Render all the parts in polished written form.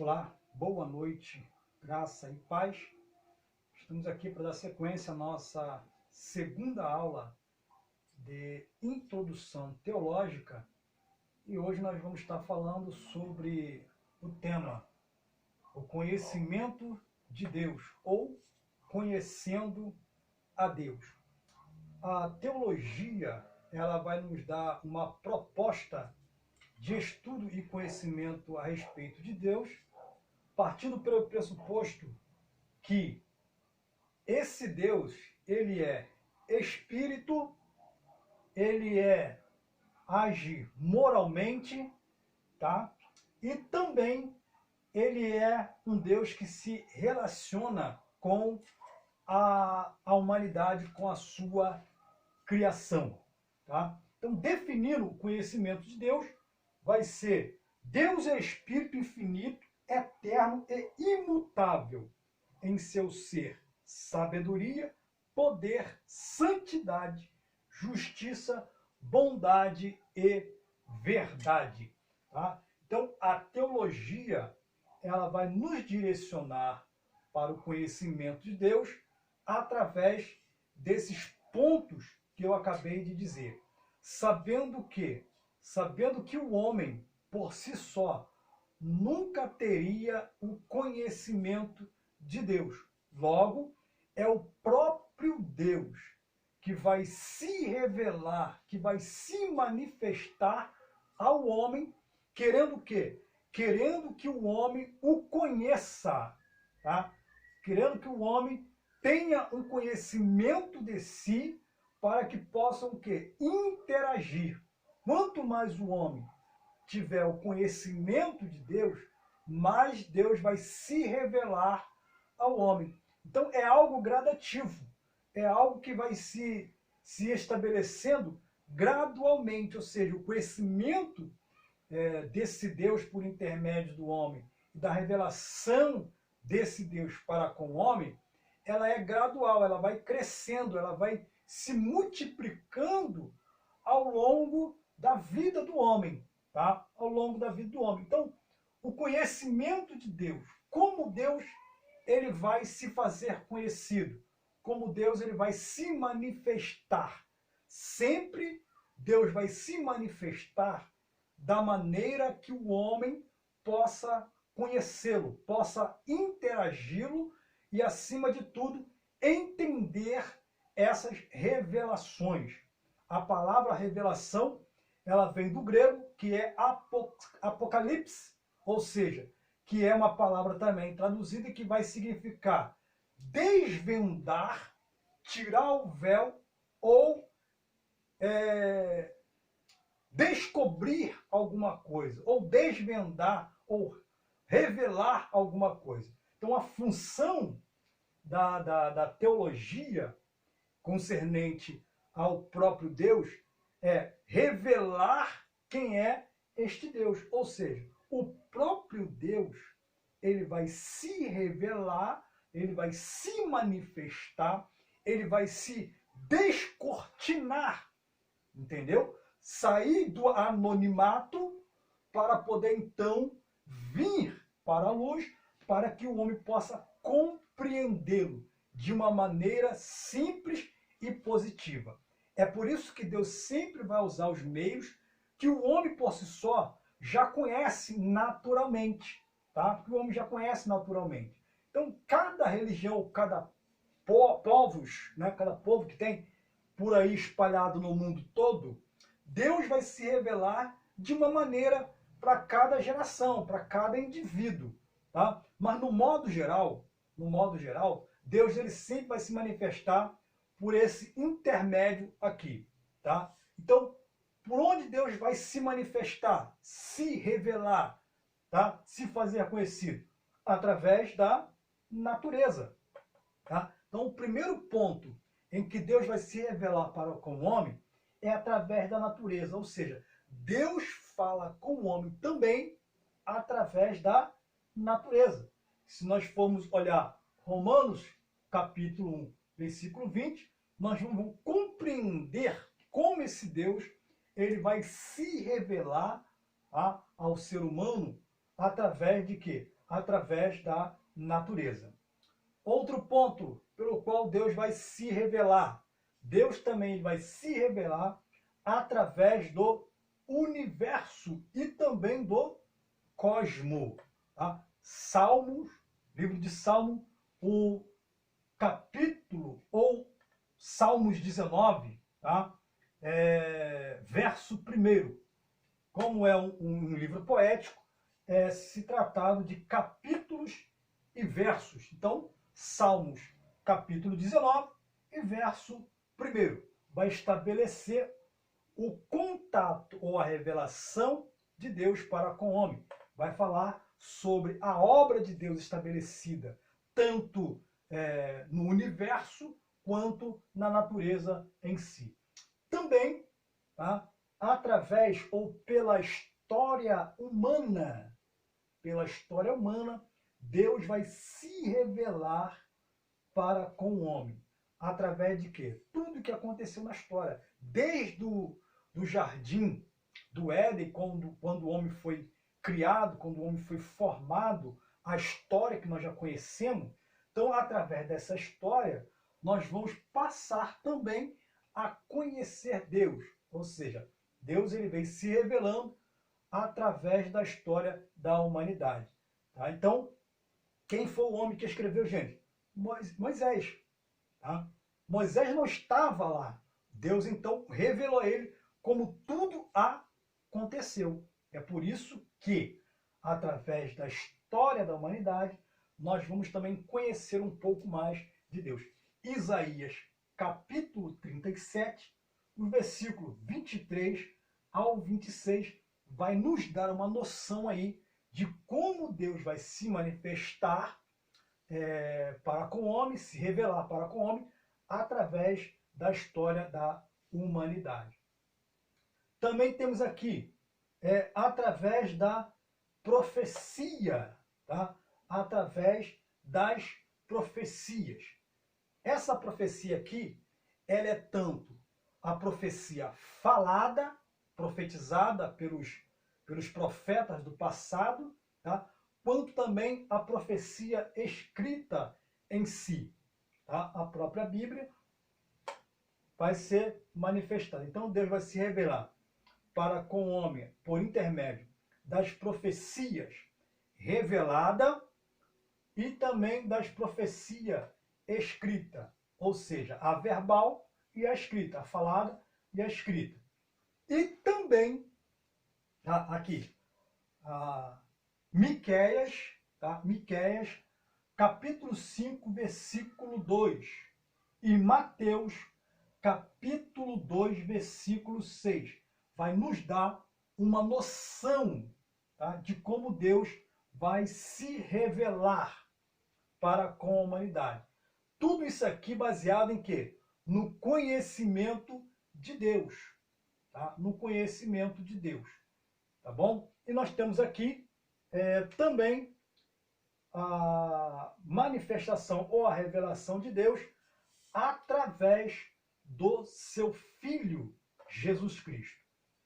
Olá, boa noite, graça e paz. Estamos aqui para dar sequência à nossa segunda aula de introdução teológica e hoje nós vamos estar falando sobre o tema o conhecimento de Deus ou conhecendo a Deus. A teologia, ela vai nos dar uma proposta de estudo e conhecimento a respeito de Deus, partindo pelo pressuposto que esse Deus, ele é espírito, ele age moralmente, tá? E também ele é um Deus que se relaciona com a humanidade, com a sua criação, tá? Então, definindo o conhecimento de Deus, vai ser: Deus é espírito infinito, eterno e imutável em seu ser, sabedoria, poder, santidade, justiça, bondade e verdade. Tá? Então, a teologia, ela vai nos direcionar para o conhecimento de Deus através desses pontos que eu acabei de dizer. Sabendo que o homem, por si só, nunca teria o conhecimento de Deus. Logo, é o próprio Deus que vai se revelar, que vai se manifestar ao homem, querendo o quê? Querendo que o homem o conheça, tá? Querendo que o homem tenha um conhecimento de si para que possam o quê? Interagir. Quanto mais o homem tiver o conhecimento de Deus, mais Deus vai se revelar ao homem. Então é algo gradativo, é algo que vai se estabelecendo gradualmente, ou seja, o conhecimento desse Deus por intermédio do homem e da revelação desse Deus para com o homem, ela é gradual, ela vai crescendo, ela vai se multiplicando ao longo da vida do homem, tá? Ao longo da vida do homem. Então, o conhecimento de Deus, como Deus ele vai se fazer conhecido, como Deus ele vai se manifestar. Sempre Deus vai se manifestar da maneira que o homem possa conhecê-lo, possa interagi-lo e, acima de tudo, entender essas revelações. A palavra revelação, ela vem do grego, que é apocalipse, ou seja, que é uma palavra também traduzida que vai significar desvendar, tirar o véu ou descobrir alguma coisa, ou desvendar, ou revelar alguma coisa. Então, a função da teologia concernente ao próprio Deus é revelar quem é este Deus. Ou seja, o próprio Deus, ele vai se revelar, ele vai se manifestar, ele vai se descortinar, entendeu? Sair do anonimato para poder então vir para a luz, para que o homem possa compreendê-lo de uma maneira simples e positiva. É por isso que Deus sempre vai usar os meios que o homem por si só já conhece naturalmente, tá? Que o homem já conhece naturalmente. Então, cada religião, cada povos, né? Cada povo que tem por aí espalhado no mundo todo, Deus vai se revelar de uma maneira para cada geração, para cada indivíduo, tá? Mas no modo geral, Deus ele sempre vai se manifestar por esse intermédio aqui, tá? Então, por onde Deus vai se manifestar, se revelar, tá? Se fazer conhecido? Através da natureza, tá? Então, o primeiro ponto em que Deus vai se revelar para com o homem é através da natureza, ou seja, Deus fala com o homem também através da natureza. Se nós formos olhar Romanos, capítulo 1, versículo 20, nós vamos compreender como esse Deus ele vai se revelar ao ser humano através de quê? através da natureza. Outro ponto pelo qual Deus vai se revelar. Deus também vai se revelar através do universo e também do cosmo. Tá? Salmos, livro de Salmo, o capítulo, ou Salmos 19, tá? Verso 1. Como é um livro poético, se tratado de capítulos e versos. Então, Salmos, capítulo 19 e verso 1, vai estabelecer o contato ou a revelação de Deus para com o homem. Vai falar sobre a obra de Deus estabelecida, tanto no universo quanto na natureza em si. Também, tá, através ou pela história humana, Deus vai se revelar para com o homem. Através de quê? Tudo que aconteceu na história. Desde o jardim do Éden, quando o homem foi criado, quando o homem foi formado, a história que nós já conhecemos. Então, através dessa história, nós vamos passar também a conhecer Deus. Ou seja, Deus ele vem se revelando através da história da humanidade. Tá? Então, quem foi o homem que escreveu, gente? Moisés. Tá? Moisés não estava lá. Deus, então, revelou a ele como tudo aconteceu. É por isso que, através da história da humanidade, nós vamos também conhecer um pouco mais de Deus. Isaías, capítulo 37, o versículo 23 ao 26, vai nos dar uma noção aí de como Deus vai se manifestar para com o homem, se revelar para com o homem, através da história da humanidade. Também temos aqui, através da profecia, tá? Através das profecias. Essa profecia aqui, ela é tanto a profecia falada, profetizada pelos profetas do passado, tá? Quanto também a profecia escrita em si. Tá? A própria Bíblia vai ser manifestada. Então Deus vai se revelar para com o homem por intermédio das profecias revelada e também das profecias escrita, ou seja, a verbal e a escrita, a falada e a escrita. E também, tá, aqui, Miqueias, tá? Miqueias, capítulo 5, versículo 2. E Mateus, capítulo 2, versículo 6. Vai nos dar uma noção, tá, de como Deus vai se revelar para com a humanidade. Tudo isso aqui baseado em quê? No conhecimento de Deus. Tá? No conhecimento de Deus. Tá bom? E nós temos aqui também a manifestação ou a revelação de Deus através do seu Filho, Jesus Cristo.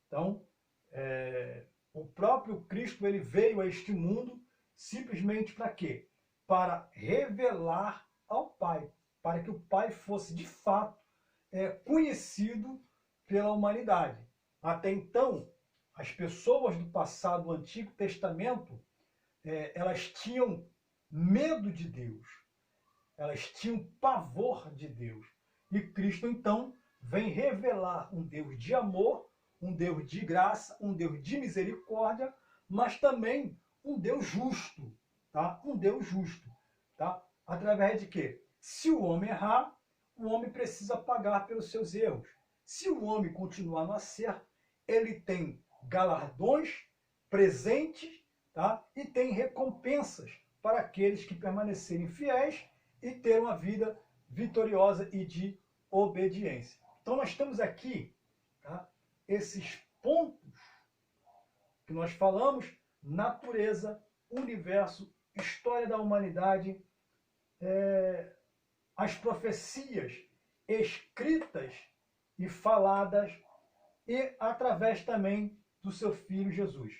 Então, o próprio Cristo ele veio a este mundo simplesmente para quê? Para revelar ao Pai, para que o Pai fosse de fato conhecido pela humanidade. Até então, as pessoas do passado, do Antigo Testamento, elas tinham medo de Deus, elas tinham pavor de Deus. E Cristo, então, vem revelar um Deus de amor, um Deus de graça, um Deus de misericórdia, mas também um Deus justo, tá? Um Deus justo, tá? Através de quê? Se o homem errar, o homem precisa pagar pelos seus erros. Se o homem continuar no acerto, ele tem galardões, presentes, tá? E tem recompensas para aqueles que permanecerem fiéis e ter uma vida vitoriosa e de obediência. Então nós temos aqui, tá, esses pontos que nós falamos: natureza, universo, história da humanidade, as profecias escritas e faladas, e através também do seu Filho Jesus.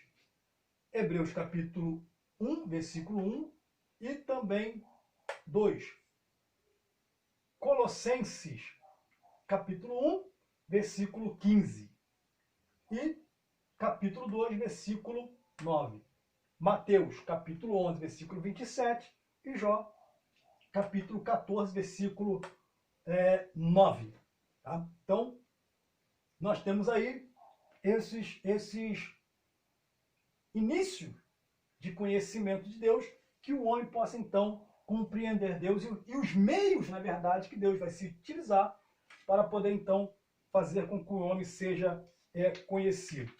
Hebreus capítulo 1, versículo 1 e também 2. Colossenses, capítulo 1, versículo 15. E capítulo 2, versículo 9. Mateus, capítulo 11, versículo 27. E Jó, capítulo 14, versículo 9. Tá? Então, nós temos aí esses inícios de conhecimento de Deus, que o homem possa, então, compreender Deus e os meios, na verdade, que Deus vai se utilizar para poder, então, fazer com que o homem seja conhecido.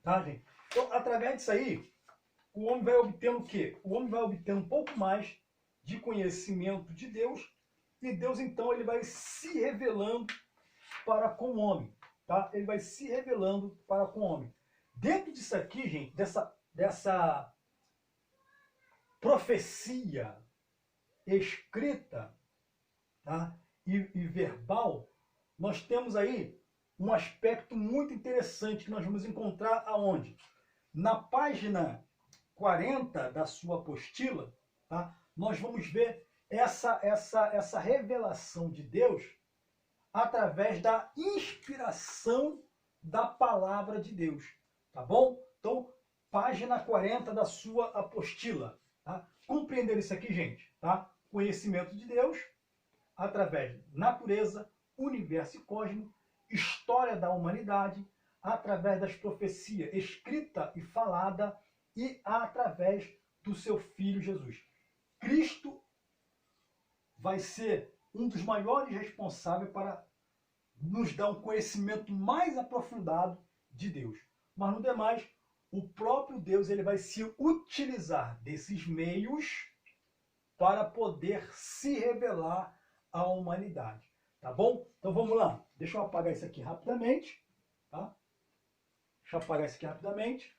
Tá, gente? Então, através disso aí, o homem vai obtendo o quê? O homem vai obtendo um pouco mais de conhecimento de Deus, e Deus, então, ele vai se revelando para com o homem. Tá? Ele vai se revelando para com o homem. Dentro disso aqui, gente, dessa profecia escrita, tá? e verbal, nós temos aí um aspecto muito interessante que nós vamos encontrar aonde? Na página 40 da sua apostila, tá? Nós vamos ver essa revelação de Deus através da inspiração da palavra de Deus, tá bom? Então, página 40 da sua apostila, tá? Compreender isso aqui, gente, tá? Conhecimento de Deus através de natureza, universo e cosmos, história da humanidade, através das profecias escrita e falada e através do seu Filho Jesus. Cristo vai ser um dos maiores responsáveis para nos dar um conhecimento mais aprofundado de Deus. Mas no demais, o próprio Deus ele vai se utilizar desses meios para poder se revelar à humanidade. Tá bom? Então vamos lá. Deixa eu apagar isso aqui rapidamente. Tá? Deixa eu apagar isso aqui rapidamente.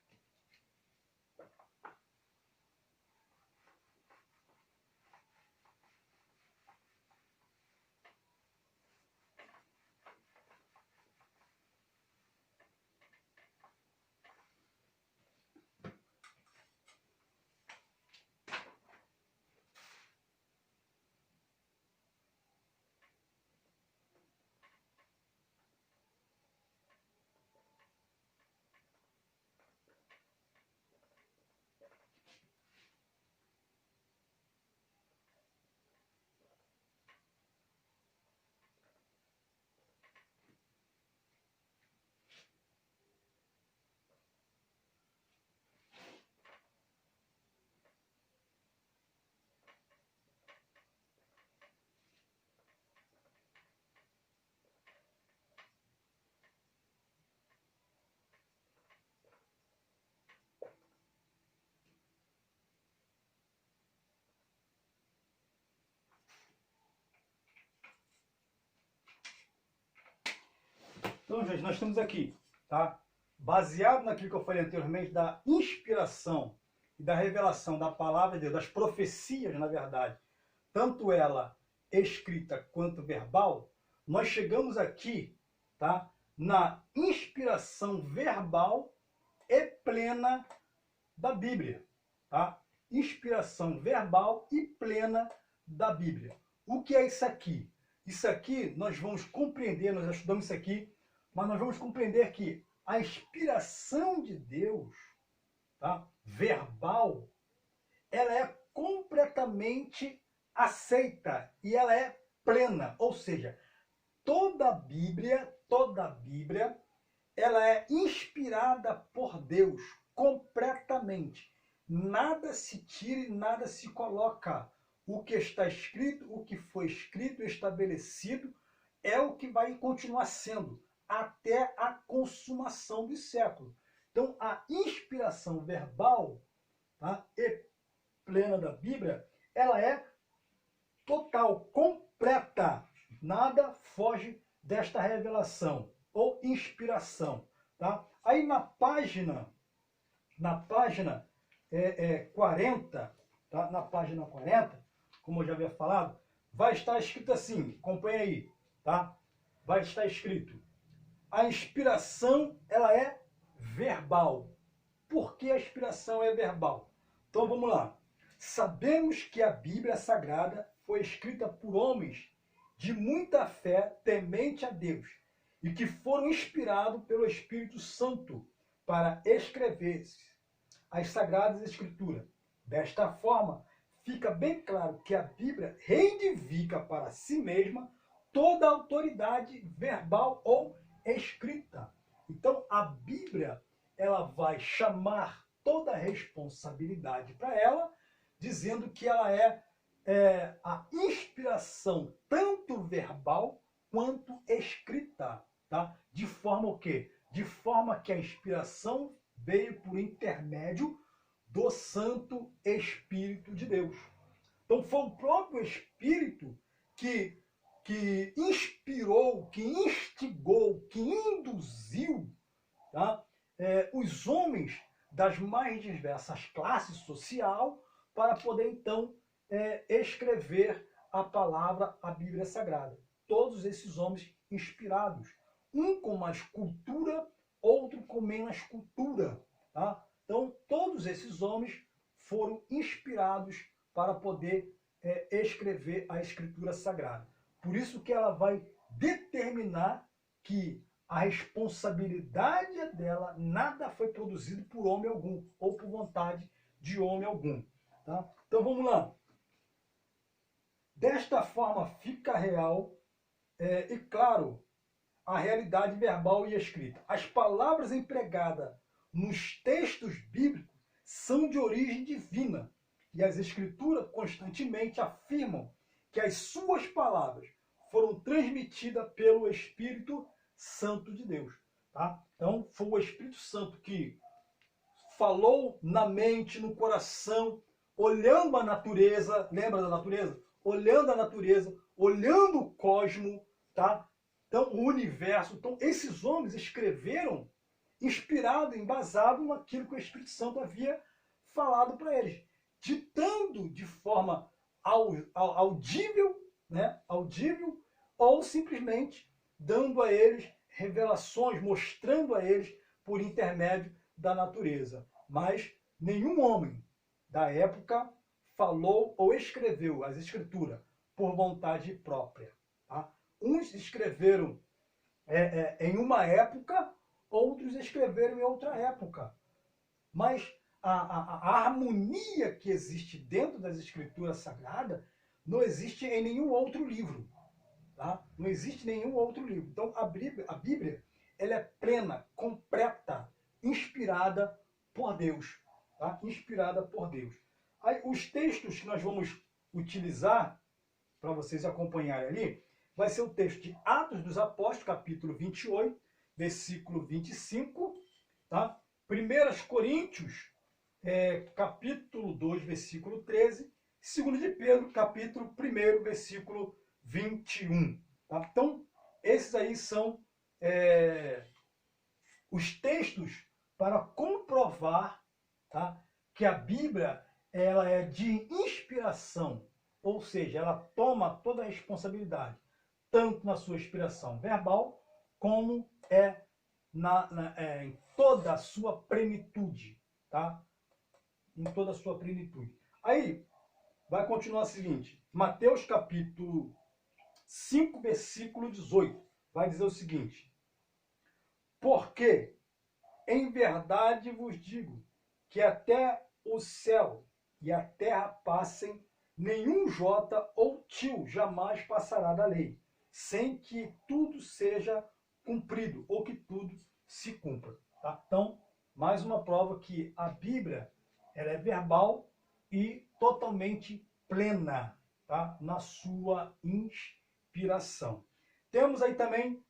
Então, gente, nós temos aqui, tá? Baseado naquilo que eu falei anteriormente, da inspiração e da revelação da palavra de Deus, das profecias, na verdade, tanto ela escrita quanto verbal, nós chegamos aqui, tá? Na inspiração verbal e plena da Bíblia, tá? Inspiração verbal e plena da Bíblia. O que é isso aqui? Isso aqui nós vamos compreender, nós já estudamos isso aqui, mas nós vamos compreender que a inspiração de Deus, tá? Verbal, ela é completamente aceita e ela é plena, ou seja, toda a Bíblia, ela é inspirada por Deus completamente. Nada se tira e nada se coloca. O que está escrito, o que foi escrito, estabelecido, é o que vai continuar sendo até a consumação do século. Então, a inspiração verbal, tá, e plena da Bíblia, ela é total, completa. Nada foge desta revelação ou inspiração. Tá? Aí na página 40, tá? Na página 40, como eu já havia falado, vai estar escrito assim, acompanha aí, tá? Vai estar escrito: a inspiração, ela é verbal. Por que a inspiração é verbal? Então vamos lá. Sabemos que a Bíblia Sagrada foi escrita por homens de muita fé, temente a Deus, e que foram inspirados pelo Espírito Santo para escrever as Sagradas Escrituras. Desta forma, fica bem claro que a Bíblia reivindica para si mesma toda a autoridade verbal ou escrita. Então, a Bíblia, ela vai chamar toda a responsabilidade para ela, dizendo que ela é a inspiração tanto verbal quanto escrita, tá? De forma o quê? De forma que a inspiração veio por intermédio do Santo Espírito de Deus. Então foi o próprio Espírito que inspirou, que instigou, que induziu, tá? Os homens das mais diversas classes social para poder então escrever a palavra, a Bíblia Sagrada. Todos esses homens inspirados, um com mais cultura, outro com menos cultura, tá? Então, todos esses homens foram inspirados para poder escrever a Escritura Sagrada. Por isso que ela vai determinar que a responsabilidade é dela, nada foi produzido por homem algum, ou por vontade de homem algum. Tá? Então, vamos lá. Desta forma, fica real e claro a realidade verbal e escrita. As palavras empregadas nos textos bíblicos são de origem divina e as Escrituras constantemente afirmam que as suas palavras foram transmitidas pelo Espírito Santo de Deus. Tá? Então, foi o Espírito Santo que falou na mente, no coração, olhando a natureza, lembra da natureza? Olhando a natureza, olhando o cosmos, tá? Então, o universo. Então, esses homens escreveram inspirado, embasado naquilo que o Espírito Santo havia falado para eles, ditando de forma audível, né? Audível, ou simplesmente dando a eles revelações, mostrando a eles por intermédio da natureza. Mas nenhum homem da época falou ou escreveu as Escrituras por vontade própria. Tá? Uns escreveram em uma época, outros escreveram em outra época. Mas a harmonia que existe dentro das Escrituras Sagradas não existe em nenhum outro livro. Tá? Não existe nenhum outro livro. Então, a Bíblia ela é plena, completa, inspirada por Deus. Tá? Inspirada por Deus. Aí, os textos que nós vamos utilizar, para vocês acompanharem ali, vai ser o texto de Atos dos Apóstolos, capítulo 28, versículo 25, tá? 1 Coríntios, capítulo 2, versículo 13, 2 de Pedro, capítulo 1, versículo 21. Tá? Então, esses aí são os textos para comprovar, tá, que a Bíblia ela é de inspiração, ou seja, ela toma toda a responsabilidade, tanto na sua inspiração verbal, como em toda a sua plenitude. Tá? Em toda a sua plenitude. Aí, vai continuar o seguinte, Mateus capítulo 5, versículo 18, vai dizer o seguinte: porque, em verdade vos digo, que até o céu e a terra passem, nenhum jota ou tio jamais passará da lei, sem que tudo seja cumprido, ou que tudo se cumpra. Tá? Então, mais uma prova que a Bíblia ela é verbal e totalmente plena, tá? Na sua inspiração. Temos aí também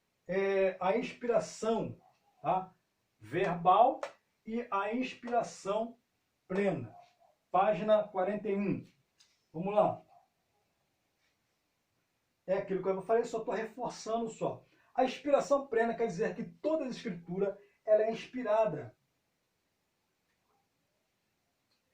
a inspiração, tá? Verbal e a inspiração plena. Página 41. Vamos lá. É aquilo que eu falei, só estou reforçando só. A inspiração plena quer dizer que toda a Escritura ela é inspirada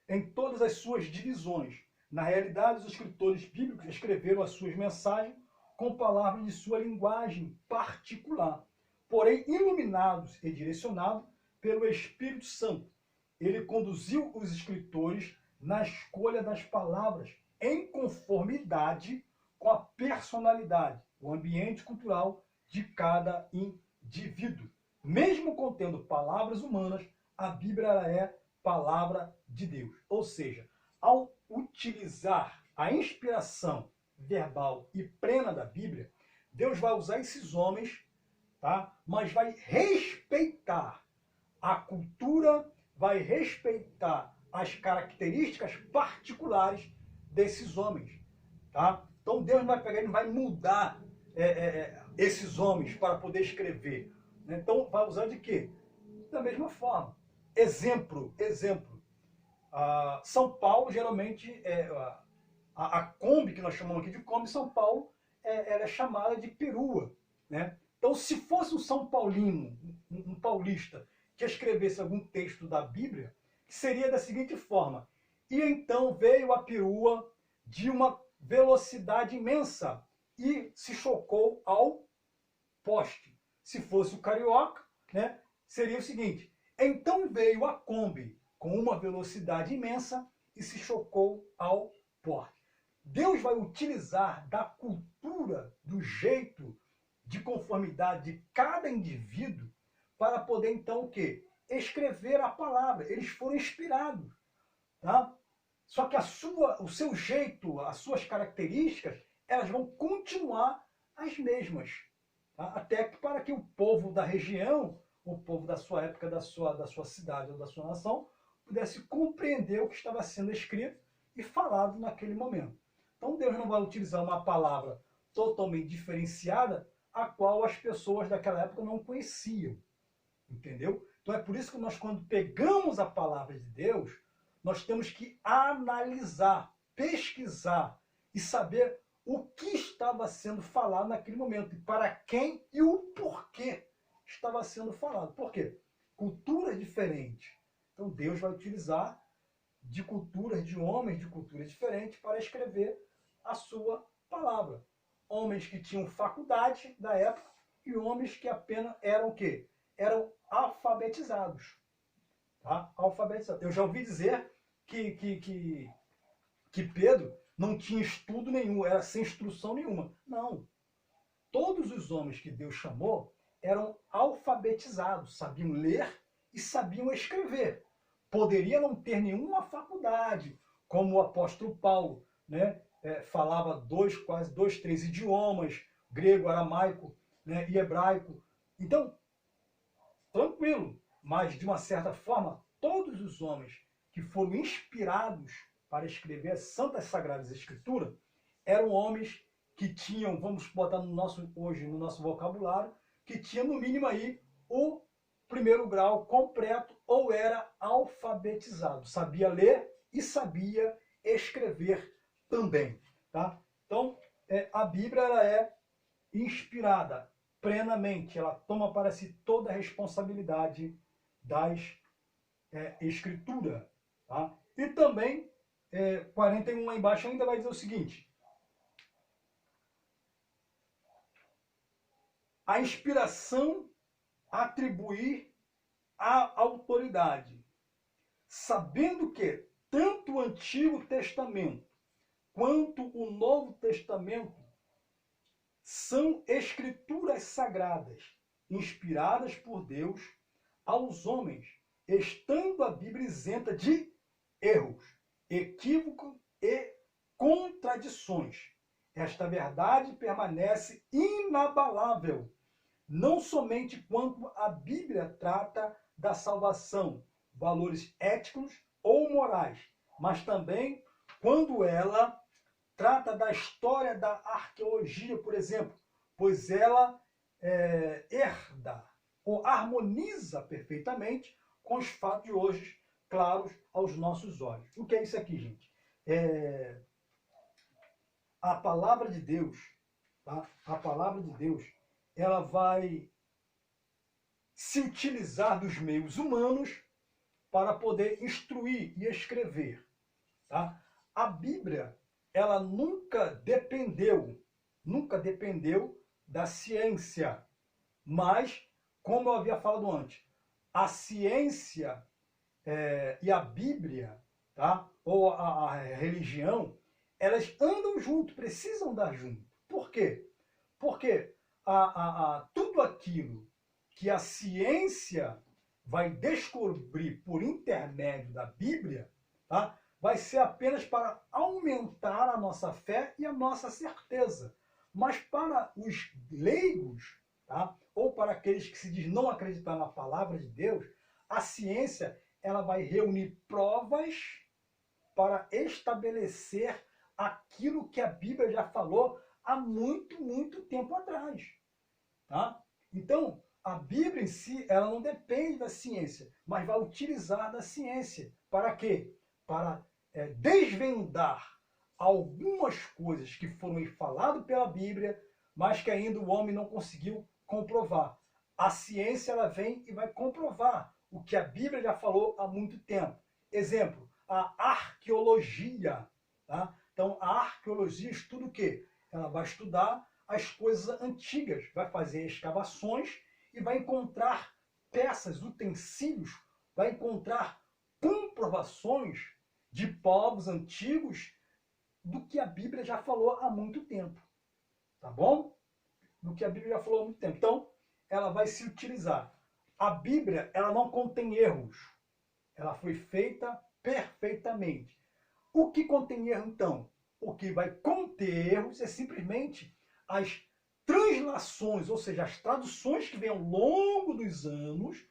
em todas as suas divisões. Na realidade, os escritores bíblicos escreveram as suas mensagens com palavras de sua linguagem particular, porém iluminados e direcionados pelo Espírito Santo. Ele conduziu os escritores na escolha das palavras em conformidade com a personalidade, o ambiente cultural de cada indivíduo. Mesmo contendo palavras humanas, a Bíblia ela é palavra de Deus. Ou seja, ao utilizar a inspiração verbal e plena da Bíblia, Deus vai usar esses homens, tá? Mas vai respeitar a cultura, vai respeitar as características particulares desses homens, tá? Então Deus não vai pegar, ele vai mudar esses homens para poder escrever. Então vai usar de quê? Da mesma forma. Exemplo. São Paulo, geralmente, a Kombi, que nós chamamos aqui de Kombi, São Paulo, ela é chamada de perua, né? Então, se fosse um São Paulino, um paulista, que escrevesse algum texto da Bíblia, seria da seguinte forma: e então veio a perua de uma velocidade imensa e se chocou ao poste. Se fosse o carioca, né, seria o seguinte: então veio a Kombi com uma velocidade imensa e se chocou ao poste. Deus vai utilizar da cultura, do jeito de conformidade de cada indivíduo para poder então o quê? Escrever a palavra. Eles foram inspirados, tá? Só que o seu jeito, as suas características, elas vão continuar as mesmas, tá? Até que para que o povo da região, o povo da sua época, da sua cidade ou da sua nação, pudesse compreender o que estava sendo escrito e falado naquele momento. Então Deus não vai utilizar uma palavra totalmente diferenciada, a qual as pessoas daquela época não conheciam. Entendeu? Então é por isso que nós, quando pegamos a palavra de Deus, nós temos que analisar, pesquisar e saber o que estava sendo falado naquele momento, e para quem e o porquê estava sendo falado. Por quê? Cultura diferente. Então Deus vai utilizar de culturas, de homens de culturas diferentes para escrever a sua palavra. Homens que tinham faculdade da época e homens que apenas eram o quê? Eram alfabetizados. Tá? Alfabetizados. Eu já ouvi dizer que Pedro não tinha estudo nenhum, era sem instrução nenhuma. Não. Todos os homens que Deus chamou eram alfabetizados, sabiam ler e sabiam escrever. Poderia não ter nenhuma faculdade, como o apóstolo Paulo, né? Falava quase dois, três idiomas, grego, aramaico, né? E hebraico. Então, tranquilo, mas de uma certa forma, todos os homens que foram inspirados para escrever as Santas Sagradas Escrituras eram homens que tinham, vamos botar hoje no nosso vocabulário, que tinham no mínimo aí o primeiro grau completo ou era alfabetizado, sabia ler e sabia escrever também, tá? Então, a Bíblia ela é inspirada plenamente, ela toma para si toda a responsabilidade das escrituras, tá? E também, 41 lá embaixo ainda vai dizer o seguinte: a inspiração atribuir à autoridade, sabendo que tanto o Antigo Testamento quanto o Novo Testamento são escrituras sagradas, inspiradas por Deus aos homens, estando a Bíblia isenta de erros, equívocos e contradições. Esta verdade permanece inabalável, não somente quando a Bíblia trata da salvação, valores éticos ou morais, mas também quando ela trata da história da arqueologia, por exemplo, pois ela herda ou harmoniza perfeitamente com os fatos de hoje, claros aos nossos olhos. O que é isso aqui, gente? A palavra de Deus, tá? A palavra de Deus, ela vai se utilizar dos meios humanos para poder instruir e escrever, tá? A Bíblia, ela nunca dependeu da ciência, mas, como eu havia falado antes, a ciência e a Bíblia, tá? Ou a religião, elas andam junto, precisam andar junto. Por quê? Porque tudo aquilo que a ciência vai descobrir por intermédio da Bíblia, tá? Vai ser apenas para aumentar a nossa fé e a nossa certeza. Mas para os leigos, tá? Ou para aqueles que se diz não acreditar na palavra de Deus, a ciência ela vai reunir provas para estabelecer aquilo que a Bíblia já falou há muito, muito tempo atrás. Tá? Então, a Bíblia em si, ela não depende da ciência, mas vai utilizar da ciência. Para quê? Para desvendar algumas coisas que foram faladas pela Bíblia, mas que ainda o homem não conseguiu comprovar. A ciência ela vem e vai comprovar o que a Bíblia já falou há muito tempo. Exemplo, a arqueologia. Tá? Então, a arqueologia estuda o quê? Ela vai estudar as coisas antigas, vai fazer escavações e vai encontrar peças, utensílios, vai encontrar comprovações de povos antigos do que a Bíblia já falou há muito tempo. Tá bom? Do que a Bíblia já falou há muito tempo. Então, ela vai se utilizar. A Bíblia, ela não contém erros. Ela foi feita perfeitamente. O que contém erro, então? O que vai conter erros é simplesmente as translações, ou seja, as traduções que vêm ao longo dos anos,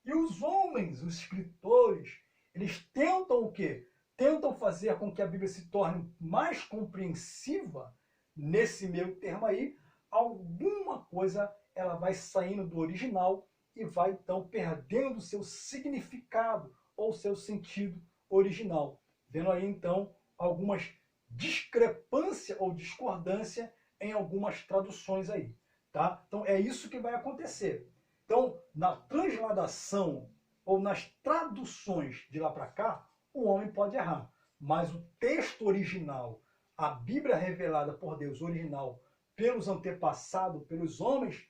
e os homens, os escritores, eles tentam o quê? Tentam fazer com que a Bíblia se torne mais compreensiva. Nesse meio termo aí, alguma coisa ela vai saindo do original e vai então perdendo seu significado ou seu sentido original. Vendo aí então algumas discrepância ou discordância em algumas traduções aí, tá? Então é isso que vai acontecer. Então, na transladação ou nas traduções de lá para cá, o homem pode errar, mas o texto original, a Bíblia revelada por Deus, original, pelos antepassados, pelos homens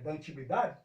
da antiguidade,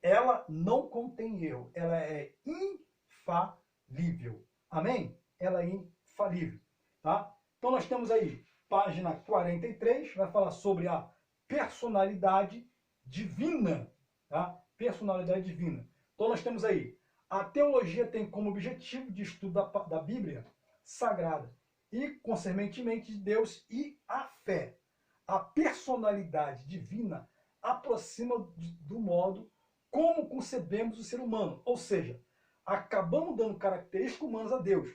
ela não contém erro, ela é infalível. Amém? Ela é infalível. Tá? Então nós temos aí, página 43, vai falar sobre a personalidade divina. Tá? Personalidade divina. Então nós temos aí, a teologia tem como objetivo de estudo da Bíblia Sagrada e, consequentemente, de Deus e a fé. A personalidade divina aproxima do modo como concebemos o ser humano, ou seja, acabamos dando características humanas a Deus,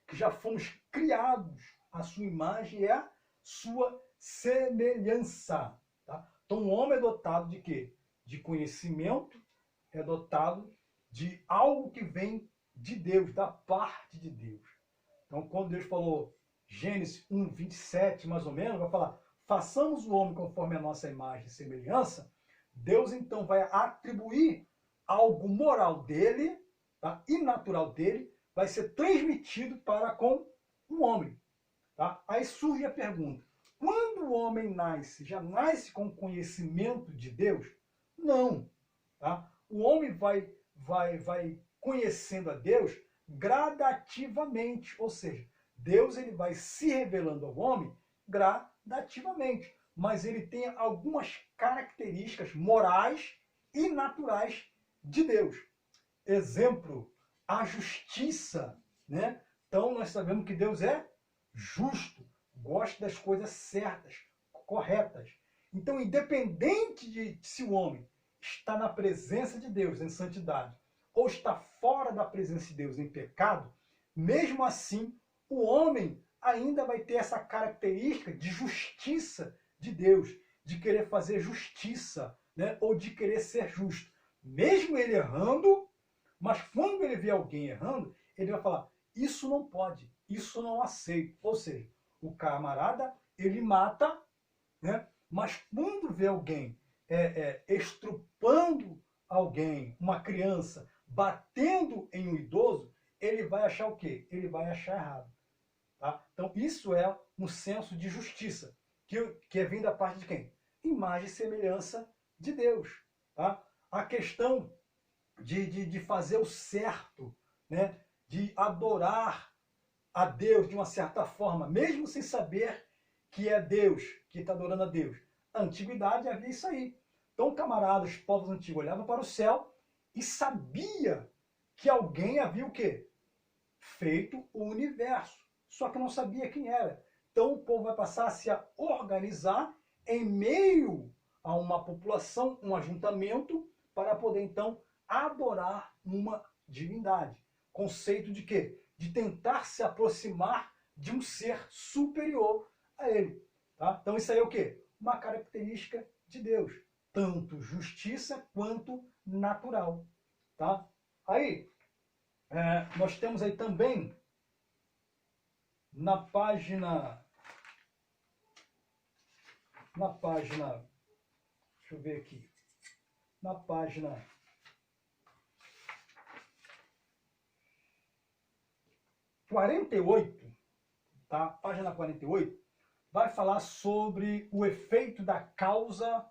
que já fomos criados à sua imagem e à sua semelhança. Tá? Então o homem é dotado de quê? De conhecimento, é dotado de algo que vem de Deus, da parte de Deus. Então quando Deus falou, Gênesis 1, 27, mais ou menos, vai falar, façamos o homem conforme a nossa imagem e semelhança, Deus então vai atribuir algo moral dele, tá? E natural dele, vai ser transmitido para com o homem. Tá? Aí surge a pergunta, quando o homem nasce, já nasce com conhecimento de Deus? Não. Tá? O homem vai conhecendo a Deus gradativamente, ou seja, Deus ele vai se revelando ao homem gradativamente, mas ele tem algumas características morais e naturais de Deus. Exemplo, a justiça, né? Então nós sabemos que Deus é justo, gosta das coisas certas, corretas. Então, independente de se o homem está na presença de Deus em santidade ou está fora da presença de Deus em pecado, mesmo assim, o homem ainda vai ter essa característica de justiça de Deus, de querer fazer justiça, né? Ou de querer ser justo. Mesmo ele errando, mas quando ele vê alguém errando, ele vai falar, isso não pode, isso não aceito. Ou seja, o camarada, ele mata, né? Mas quando vê alguém estrupando alguém, uma criança, batendo em um idoso, ele vai achar o quê? Ele vai achar errado. Tá? Então, isso é um senso de justiça, que é vindo da parte de quem? Imagem e semelhança de Deus. Tá? A questão de fazer o certo, né? De adorar a Deus de uma certa forma, mesmo sem saber que é Deus, que está adorando a Deus. Na antiguidade havia isso aí. Então, camaradas, os povos antigos olhavam para o céu e sabia que alguém havia o quê? Feito o universo. Só que não sabia quem era. Então, o povo vai passar a se organizar em meio a uma população, um ajuntamento, para poder, então, adorar uma divindade. Conceito de quê? De tentar se aproximar de um ser superior a ele. Tá? Então, isso aí é o quê? Uma característica de Deus. Tanto justiça quanto natural. Tá? Aí, nós temos aí também, na página, deixa eu ver aqui, na página 48, tá? Página 48, vai falar sobre o efeito da causa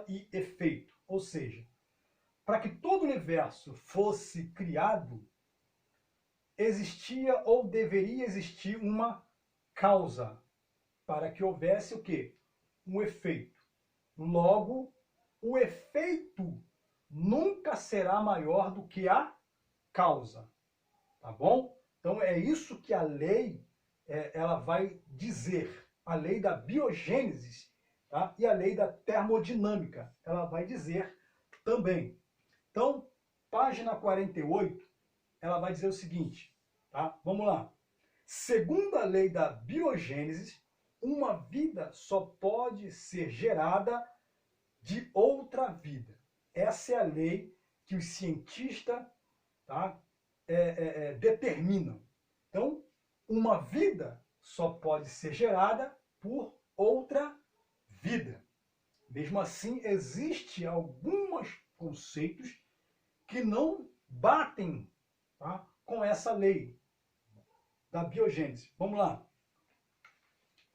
e efeito. Ou seja, para que todo o universo fosse criado, existia ou deveria existir uma causa para que houvesse o quê? Um efeito. Logo, o efeito nunca será maior do que a causa. Tá bom? Então é isso que a lei ela vai dizer. A lei da biogênese, tá? E a lei da termodinâmica, ela vai dizer também. Então, página 48, ela vai dizer o seguinte, tá? Vamos lá. Segundo a lei da biogênese, uma vida só pode ser gerada de outra vida. Essa é a lei que os cientistas, tá, determinam. Então, uma vida só pode ser gerada por outra vida. Mesmo assim, existem alguns conceitos que não batem, tá, com essa lei da biogênese. Vamos lá.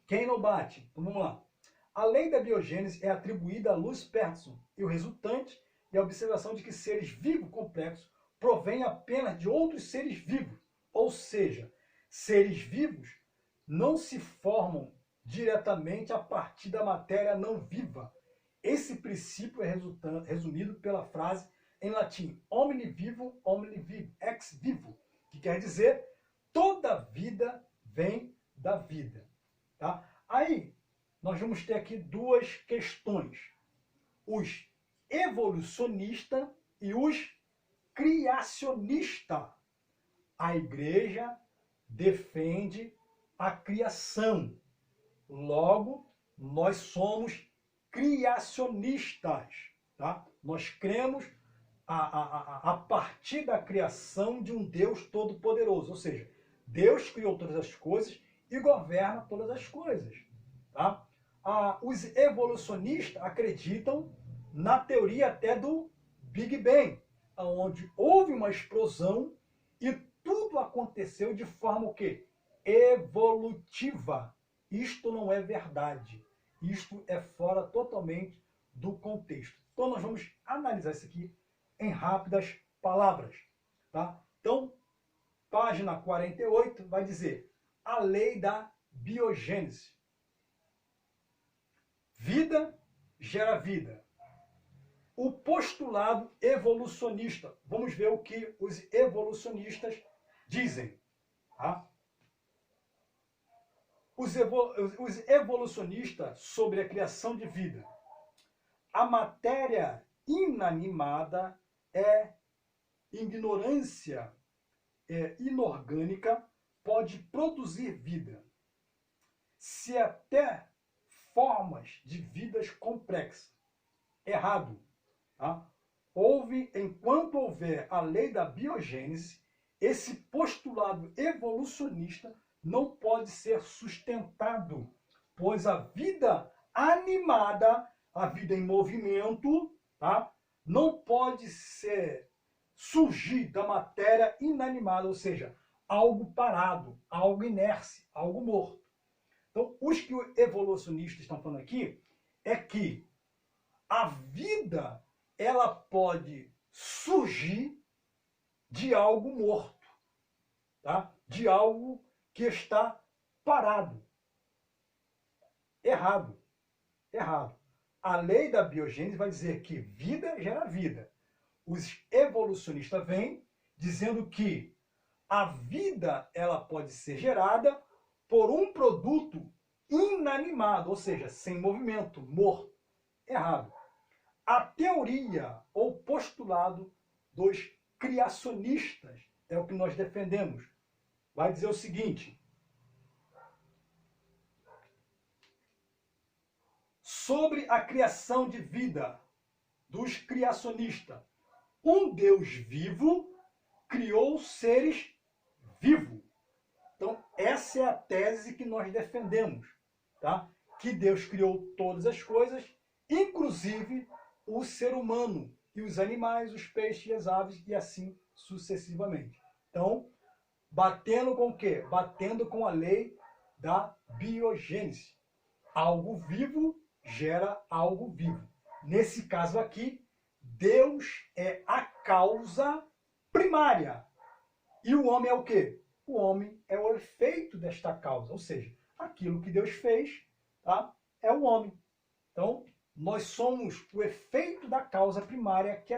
Quem não bate? Então, vamos lá. A lei da biogênese é atribuída a Louis Peterson e o resultante é a observação de que seres vivos complexos provêm apenas de outros seres vivos. Ou seja, seres vivos não se formam diretamente a partir da matéria não viva. Esse princípio é resumido pela frase em latim omni vivo, ex vivo, que quer dizer toda vida vem da vida. Tá? Aí, nós vamos ter aqui duas questões. Os evolucionistas e os criacionistas. A igreja defende a criação. Logo, nós somos criacionistas. Tá? Nós cremos a partir da criação de um Deus todo-poderoso. Ou seja, Deus criou todas as coisas e governa todas as coisas. Tá? Os evolucionistas acreditam na teoria até do Big Bang, onde houve uma explosão e tudo aconteceu de forma o quê? Evolutiva. Isto não é verdade. Isto é fora totalmente do contexto. Então nós vamos analisar isso aqui em rápidas palavras. Tá? Então, página 48 vai dizer a lei da biogênese. Vida gera vida. O postulado evolucionista. Vamos ver o que os evolucionistas dizem. Tá? Os evolucionistas sobre a criação de vida. A matéria inanimada é ignorância inorgânica, pode produzir vida. Se até formas de vidas complexas. Errado. Tá? Enquanto houver a lei da biogênese, esse postulado evolucionista não pode ser sustentado, pois a vida animada, a vida em movimento, tá? Não pode surgir da matéria inanimada, ou seja, algo parado, algo inerte, algo morto. Então, os que os evolucionistas estão falando aqui é que a vida ela pode surgir de algo morto. tá? De algo que está parado. Errado. Errado. A lei da biogênese vai dizer que vida gera vida. Os evolucionistas vêm dizendo que a vida ela pode ser gerada por um produto inanimado, ou seja, sem movimento, morto. Errado. A teoria ou postulado dos criacionistas é o que nós defendemos. Vai dizer o seguinte: sobre a criação de vida dos criacionistas, um Deus vivo criou seres vivos. Então, essa é a tese que nós defendemos, tá? Que Deus criou todas as coisas, inclusive o ser humano e os animais, os peixes e as aves, e assim sucessivamente. Então, batendo com o quê? Batendo com a lei da biogênese. Algo vivo gera algo vivo. Nesse caso aqui, Deus é a causa primária. E o homem é o quê? O homem é o efeito desta causa. Ou seja, aquilo que Deus fez, tá? É o homem. Então, nós somos o efeito da causa primária, que é